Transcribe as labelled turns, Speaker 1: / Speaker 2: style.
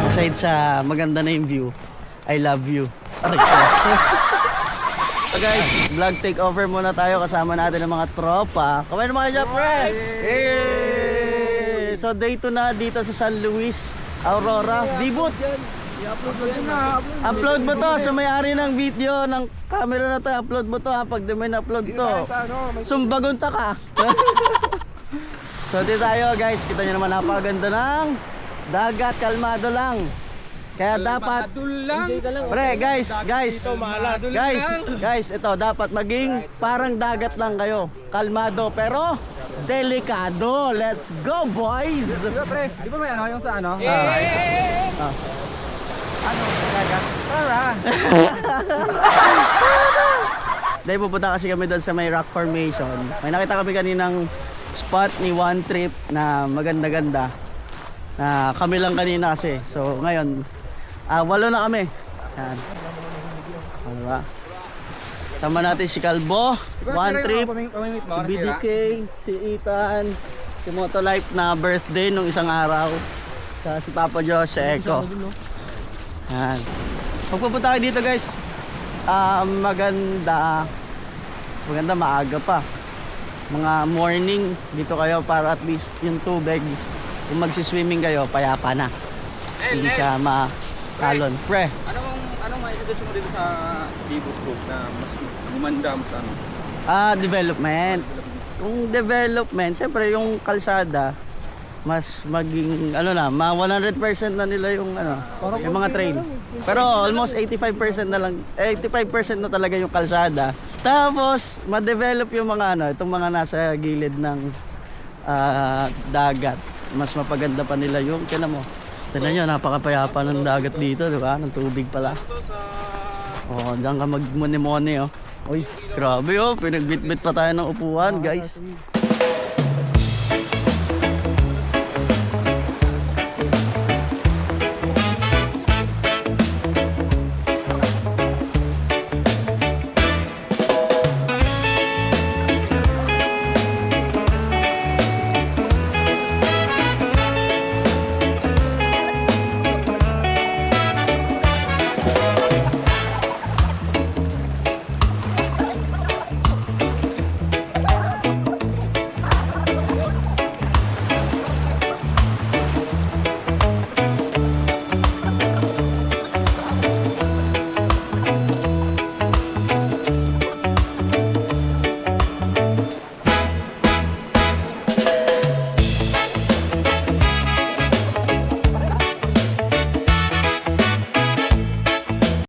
Speaker 1: Aside sa maganda na yung view, I love you. Aray ko. So guys, vlog takeover muna tayo kasama natin ng mga tropa. Kamay naman kayo dyan, pre! Hey! So day 2 na dito sa San Luis, Aurora. Debut! Upload mo to sa may-ari ng video ng camera na to. Upload mo to ha, pag di may na-upload to. Sumbagunta ka. So dito tayo guys, kita nyo naman napakaganda ng dagat, kalmado lang. Kaya dapat pre guys, ito dapat maging parang dagat lang kayo. Kalmado pero delikado. Let's go boys.
Speaker 2: Pre, di ba may ano yung sa ano?
Speaker 1: Ano dagat?
Speaker 2: Para.
Speaker 1: Dahil pupunta kasi kami doon sa may rock formation. May nakita kami kaninang spot ni One Trip na maganda-ganda. Kami lang kanina kasi. So ngayon, 8 na kami. Yan. Diba? Sama natin si Calbo, One Trip, si BDK, si Ethan, si Motolife na birthday nung isang araw. Si Papa Josh, si Echo. Yan. Pagpupunta kayo dito guys, maganda maaga pa. Mga morning dito kayo para at least yung tubig, kung magsiswimming kayo, payapa na. Hindi siya makalon. Pre,
Speaker 2: Anong may suggestion mo dito sa Debut Group na mas gumanda mas ano?
Speaker 1: development. Kung development, syempre yung kalsada mas maging 100% na nila yung yung mga trail. Pero almost 85% na lang, 85% na talaga yung kalsada. Tapos ma-develop yung mga itong mga nasa gilid ng dagat. Mas mapaganda pa nila yung mo. Tignan nyo, napakapayapa ng dagat dito, di ba? Ng tubig pala. Diyan ka magmuni-muni, oh. Uy, grabe, oh. Pinagbitbit pa tayo ng upuan, guys.